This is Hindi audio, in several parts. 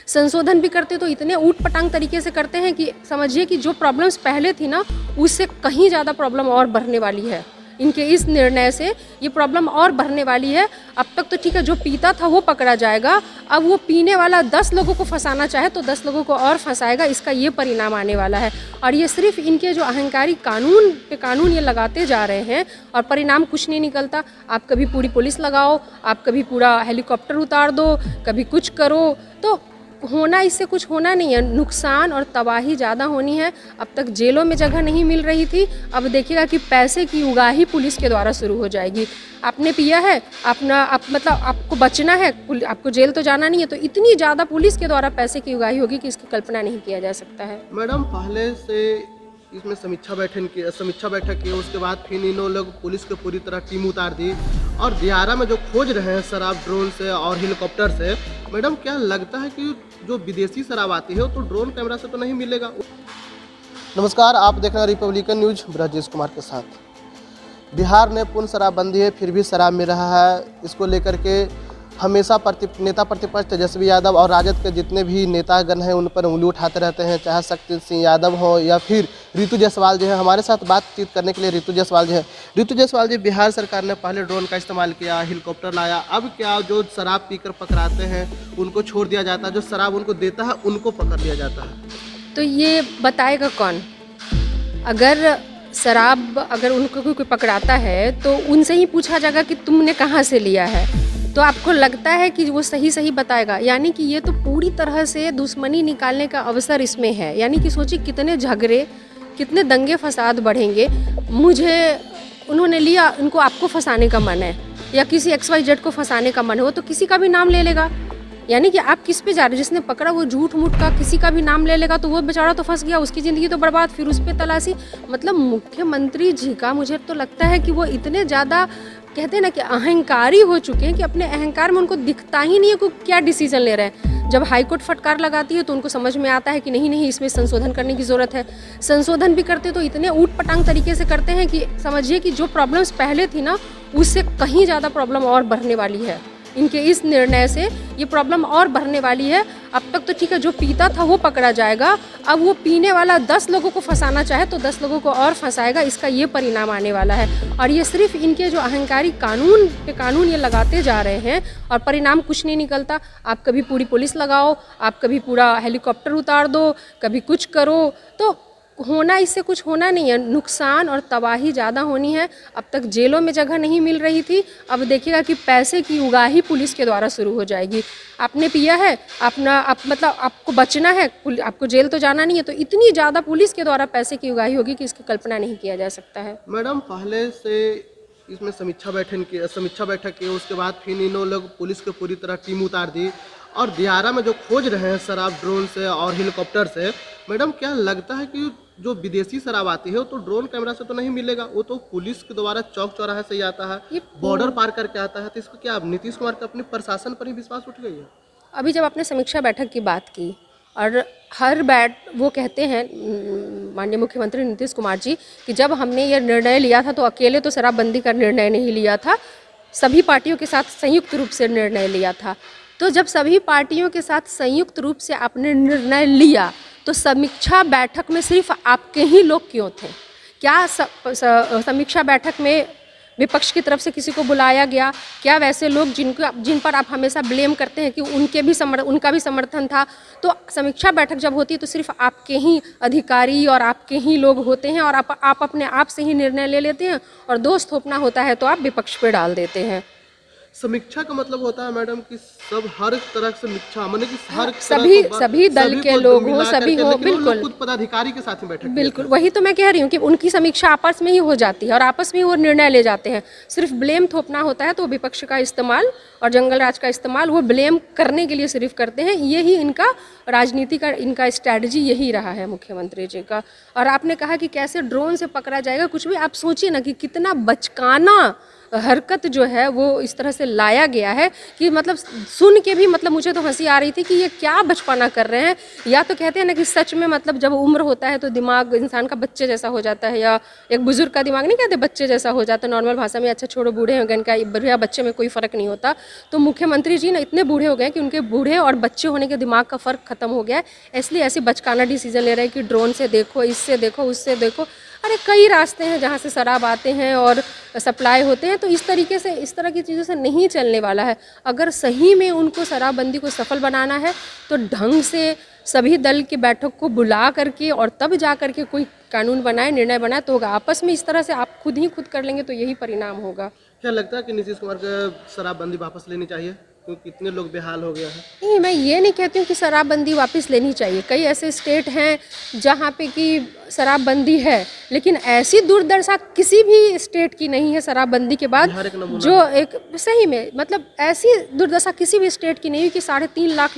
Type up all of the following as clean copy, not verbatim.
संशोधन भी करते तो इतने ऊट पटांग तरीके से करते हैं कि समझिए कि जो प्रॉब्लम्स पहले थी ना, उससे कहीं ज़्यादा प्रॉब्लम और बढ़ने वाली है। इनके इस निर्णय से ये प्रॉब्लम और बढ़ने वाली है। अब तक तो ठीक है, जो पीता था वो पकड़ा जाएगा, अब वो पीने वाला 10 लोगों को फंसाना चाहे तो 10 लोगों को और फंसाएगा। इसका ये परिणाम आने वाला है। और ये सिर्फ इनके जो अहंकारी कानून पे कानून ये लगाते जा रहे हैं और परिणाम कुछ नहीं निकलता। आप कभी पूरी पुलिस लगाओ, आप कभी पूरा हेलीकॉप्टर उतार दो, कभी कुछ करो, तो होना इससे कुछ होना नहीं है। नुकसान और तबाही ज़्यादा होनी है। अब तक जेलों में जगह नहीं मिल रही थी, अब देखिएगा कि पैसे की उगाही पुलिस के द्वारा शुरू हो जाएगी। आपने पिया है, मतलब आपको बचना है, आपको जेल तो जाना नहीं है, तो इतनी ज़्यादा पुलिस के द्वारा पैसे की उगाही होगी कि इसकी कल्पना नहीं किया जा सकता है। मैडम, पहले से इसमें समीक्षा बैठक की, उसके बाद फिर इन लोग पुलिस के पूरी तरह टीम उतार दी और दियारा में जो खोज रहे हैं शराब ड्रोन से और हेलीकॉप्टर से, मैडम क्या लगता है कि जो विदेशी शराब आती है तो ड्रोन कैमरा से तो नहीं मिलेगा? नमस्कार, आप देख रहे हैं रिपब्लिकन न्यूज, ब्रजेश कुमार के साथ। बिहार में पूर्ण शराबबंदी है, फिर भी शराब मिल रहा है। इसको लेकर के हमेशा नेता प्रतिपक्ष तेजस्वी यादव और राजद के जितने भी नेतागण हैं उन पर उंगली उठाते रहते हैं, चाहे शक्ति सिंह यादव हो या फिर ऋतु जायसवाल जो है। हमारे साथ बातचीत करने के लिए ऋतु जायसवाल जो है। ऋतु जायसवाल जी, बिहार सरकार ने पहले ड्रोन का इस्तेमाल किया, हेलीकॉप्टर लाया, अब क्या जो शराब पीकर पकड़ाते हैं उनको छोड़ दिया जाता है, जो शराब उनको देता है उनको पकड़ लिया जाता है? तो ये बताएगा कौन? अगर उनको कोई पकड़ाता है तो उनसे ही पूछा जाएगा कि तुमने कहाँ से लिया है, तो आपको लगता है कि वो सही बताएगा? यानी कि ये तो पूरी तरह से दुश्मनी निकालने का अवसर इसमें है। यानी कि सोचिए कितने झगड़े, कितने दंगे फसाद बढ़ेंगे। उन्होंने लिया, उनको आपको फंसाने का मन है या किसी XYZ को फंसाने का मन हो तो किसी का भी नाम ले लेगा। यानी कि आप किस पे जा रहे हैं? जिसने पकड़ा वो झूठ मूठ का किसी का भी नाम ले लेगा तो वो बेचारा तो फंस गया, उसकी ज़िंदगी तो बर्बाद, फिर उस पर तलाशी। मतलब मुख्यमंत्री जी का मुझे तो लगता है कि वो इतने ज़्यादा कहते हैं ना कि अहंकारी हो चुके हैं कि अपने अहंकार में उनको दिखता ही नहीं है कि क्या डिसीजन ले रहे हैं। जब हाईकोर्ट फटकार लगाती है तो उनको समझ में आता है कि नहीं इसमें संशोधन करने की ज़रूरत है। संशोधन भी करते तो इतने ऊट पटांग तरीके से करते हैं कि समझिए कि जो प्रॉब्लम्स पहले थी ना, उससे कहीं ज़्यादा प्रॉब्लम और बढ़ने वाली है। इनके इस निर्णय से ये प्रॉब्लम और बढ़ने वाली है। अब तक तो ठीक है, जो पीता था वो पकड़ा जाएगा, अब वो पीने वाला 10 लोगों को फंसाना चाहे तो 10 लोगों को और फंसाएगा। इसका ये परिणाम आने वाला है। और ये सिर्फ इनके जो अहंकारी कानून पे कानून ये लगाते जा रहे हैं और परिणाम कुछ नहीं निकलता। आप कभी पूरी पुलिस लगाओ, आप कभी पूरा हेलीकॉप्टर उतार दो, कभी कुछ करो, तो होना इससे कुछ होना नहीं है। नुकसान और तबाही ज़्यादा होनी है। अब तक जेलों में जगह नहीं मिल रही थी, अब देखिएगा कि पैसे की उगाही पुलिस के द्वारा शुरू हो जाएगी। आपने पिया है, मतलब आपको बचना है, आपको जेल तो जाना नहीं है, तो इतनी ज़्यादा पुलिस के द्वारा पैसे की उगाही होगी कि इसकी कल्पना नहीं किया जा सकता है। मैडम, पहले से इसमें समीक्षा बैठक की, उसके बाद फिर इन लोग पुलिस के पूरी तरह टीम उतार दी और दियारा में जो खोज रहे हैं शराब ड्रोन से और हेलीकॉप्टर से, मैडम क्या लगता है कि जो विदेशी शराब आती है तो ड्रोन कैमरा से तो नहीं मिलेगा, वो तो पुलिस के द्वारा चौक चौराहे से ही आता है, बॉर्डर पार करके आता है, तो इसको क्या नीतीश कुमार का अपने प्रशासन पर ही विश्वास उठ गई है? अभी जब आपने समीक्षा बैठक की बात की और वो कहते हैं माननीय मुख्यमंत्री नीतीश कुमार जी कि जब हमने ये निर्णय लिया था तो अकेले तो शराबबंदी का निर्णय नहीं लिया था, सभी पार्टियों के साथ संयुक्त रूप से निर्णय लिया था। तो जब सभी पार्टियों के साथ संयुक्त रूप से आपने निर्णय लिया तो समीक्षा बैठक में सिर्फ आपके ही लोग क्यों थे? क्या समीक्षा बैठक में विपक्ष की तरफ से किसी को बुलाया गया? क्या वैसे लोग जिन पर आप हमेशा ब्लेम करते हैं कि उनका भी समर्थन था? तो समीक्षा बैठक जब होती है तो सिर्फ आपके ही अधिकारी और आपके ही लोग होते हैं और आप अपने आप से ही निर्णय ले लेते हैं और दोष थोपना होता है तो आप विपक्ष पे डाल देते हैं। समीक्षा का मतलब होता है मैडम कि सब हर तरह से समीक्षा, मतलब कि हर सभी दल के लोग हो, सभी हो, बिल्कुल खुद पदाधिकारी के साथ में बैठक, बिल्कुल वही तो मैं कह रही हूँ कि उनकी समीक्षा आपस में ही हो जाती है और आपस में ही वो निर्णय ले जाते हैं। सिर्फ ब्लेम थोपना होता है तो विपक्ष का इस्तेमाल और जंगल राज का इस्तेमाल वो ब्लेम करने के लिए सिर्फ करते हैं। यही इनका राजनीति का इनका स्ट्रैटेजी यही रहा है मुख्यमंत्री जी का। और आपने कहा कि कैसे ड्रोन से पकड़ा जाएगा, कुछ भी आप सोचिए ना कि कितना बचकाना हरकत जो है वो इस तरह से लाया गया है कि मतलब सुन के भी मतलब मुझे तो हंसी आ रही थी कि ये क्या बचपना कर रहे हैं। या तो कहते हैं ना कि सच में मतलब जब उम्र होता है तो दिमाग इंसान का बच्चे जैसा हो जाता है, या एक बुजुर्ग का दिमाग नहीं कहते बच्चे जैसा हो जाता है नॉर्मल भाषा में। अच्छा छोड़ो, बूढ़े हो गए, इनका बूढ़े बच्चे में कोई फ़र्क नहीं होता। तो मुख्यमंत्री जी ना इतने बूढ़े हो गए कि उनके बूढ़े और बच्चे होने के दिमाग का फ़र्क खत्म हो गया है, इसलिए ऐसी बचकाना डिसीजन ले रहे हैं कि ड्रोन से देखो, इससे देखो, उससे देखो। अरे कई रास्ते हैं जहाँ से शराब आते हैं और सप्लाई होते हैं, तो इस तरीके से इस तरह की चीज़ों से नहीं चलने वाला है। अगर सही में उनको शराबबंदी को सफल बनाना है तो ढंग से सभी दल की बैठक को बुला करके और तब जा करके कोई कानून बनाए, निर्णय बनाए तो होगा। आपस में इस तरह से आप खुद ही खुद कर लेंगे तो यही परिणाम होगा। क्या लगता है कि नीतीश कुमार को शराबबंदी वापस लेनी चाहिए, क्योंकि कितने लोग बेहाल हो गए हैं? नहीं, मैं ये नहीं कहती हूँ कि शराबबंदी वापस लेनी चाहिए। कई ऐसे स्टेट हैं जहाँ पे कि शराबबंदी है, लेकिन ऐसी दुर्दशा किसी भी स्टेट की नहीं है शराबबंदी के बाद जो एक सही में मतलब ऐसी दुर्दशा किसी भी स्टेट की नहीं है कि 3.5 लाख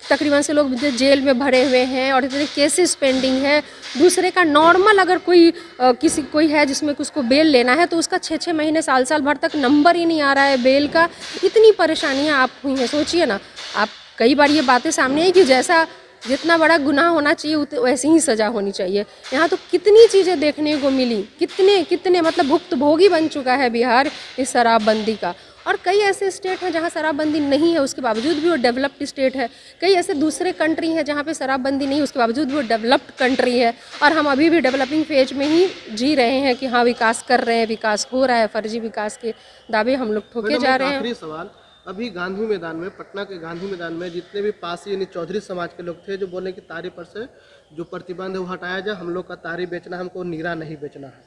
तकरीबन से लोग जेल में भरे हुए हैं और इतने केसेस पेंडिंग है। दूसरे का नॉर्मल अगर कोई है जिसमें उसको बेल लेना है तो उसका 6-6 महीने साल भर तक नंबर ही नहीं आ रहा है बेल का। इतनी परेशानियां आप हुई हैं, सोचिए ना आप। कई बार ये बातें सामने आई कि जैसा जितना बड़ा गुनाह होना चाहिए वैसी ही सज़ा होनी चाहिए। यहाँ तो कितनी चीज़ें देखने को मिली, कितने मतलब भुक्तभोगी बन चुका है बिहार इस शराबबंदी का। और कई ऐसे स्टेट हैं जहाँ शराबबंदी नहीं है, उसके बावजूद भी वो डेवलप्ड स्टेट है। कई ऐसे दूसरे कंट्री हैं जहाँ पे शराबबंदी नहीं है, उसके बावजूद भी वो डेवलप्ड कंट्री है। और हम अभी भी डेवलपिंग फेज में ही जी रहे हैं कि हाँ विकास कर रहे हैं, विकास हो रहा है। फर्जी विकास के दावे हम लोग ठोके जा रहे हैं। आखिरी सवाल, अभी गांधी मैदान में, पटना के गांधी मैदान में जितने भी पासी यानी चौधरी समाज के लोग थे जो बोले कि तारी पर से जो प्रतिबंध है वो हटाया जाए, हम लोग का तारी बेचना, हमको नीरा नहीं बेचना है।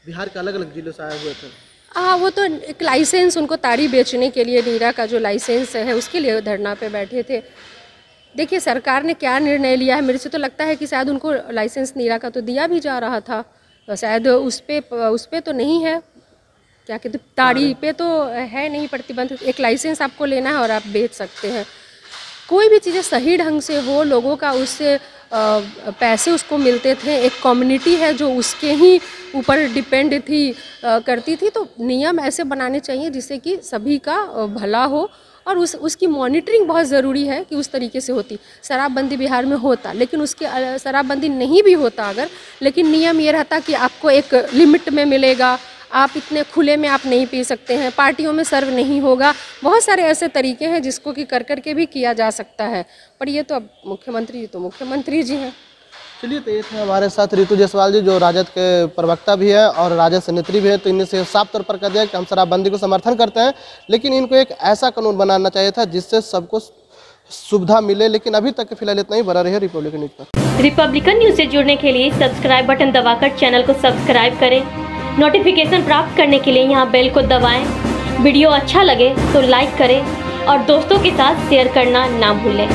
बिहार के अलग अलग जिलों से आए हुए थे। वो तो एक लाइसेंस उनको तारी बेचने के लिए, नीरा का जो लाइसेंस है उसके लिए धरना पे बैठे थे। देखिए सरकार ने क्या निर्णय लिया है, मेरे से तो लगता है कि शायद उनको लाइसेंस नीरा का तो दिया भी जा रहा था, तो शायद उस पे तो नहीं है, क्या कहते ताड़ी पे तो है नहीं प्रतिबंध। एक लाइसेंस आपको लेना है और आप बेच सकते हैं। कोई भी चीज़ें सही ढंग से हो, लोगों का उससे पैसे उसको मिलते थे, एक कम्युनिटी है जो उसके ही ऊपर डिपेंड करती थी, तो नियम ऐसे बनाने चाहिए जिससे कि सभी का भला हो। और उसकी मॉनिटरिंग बहुत ज़रूरी है कि उस तरीके से होती। शराबबंदी बिहार में होता, लेकिन उसके शराबबंदी नहीं भी होता अगर, लेकिन नियम ये रहता कि आपको एक लिमिट में मिलेगा, आप इतने खुले में आप नहीं पी सकते हैं, पार्टियों में सर्व नहीं होगा। बहुत सारे ऐसे तरीके हैं जिसको कि कर के भी किया जा सकता है, पर ये तो अब मुख्यमंत्री जी हैं। चलिए, तो ये थे हमारे साथ रितु जायसवाल जी जो राजद के प्रवक्ता भी है और राजद से नेत्री भी है। तो इनसे साफ तौर पर कह दिया कि हम शराबबंदी को समर्थन करते हैं, लेकिन इनको एक ऐसा कानून बनाना चाहिए था जिससे सबको सुविधा मिले। लेकिन अभी तक फिलहाल इतना ही। बना रहे रिपब्लिकन न्यूज़ पर। रिपब्लिकन न्यूज़ से जुड़ने के लिए सब्सक्राइब बटन दबाकर चैनल को सब्सक्राइब करें। नोटिफिकेशन प्राप्त करने के लिए यहाँ बेल को दबाएं। वीडियो अच्छा लगे तो लाइक करें और दोस्तों के साथ शेयर करना ना भूलें।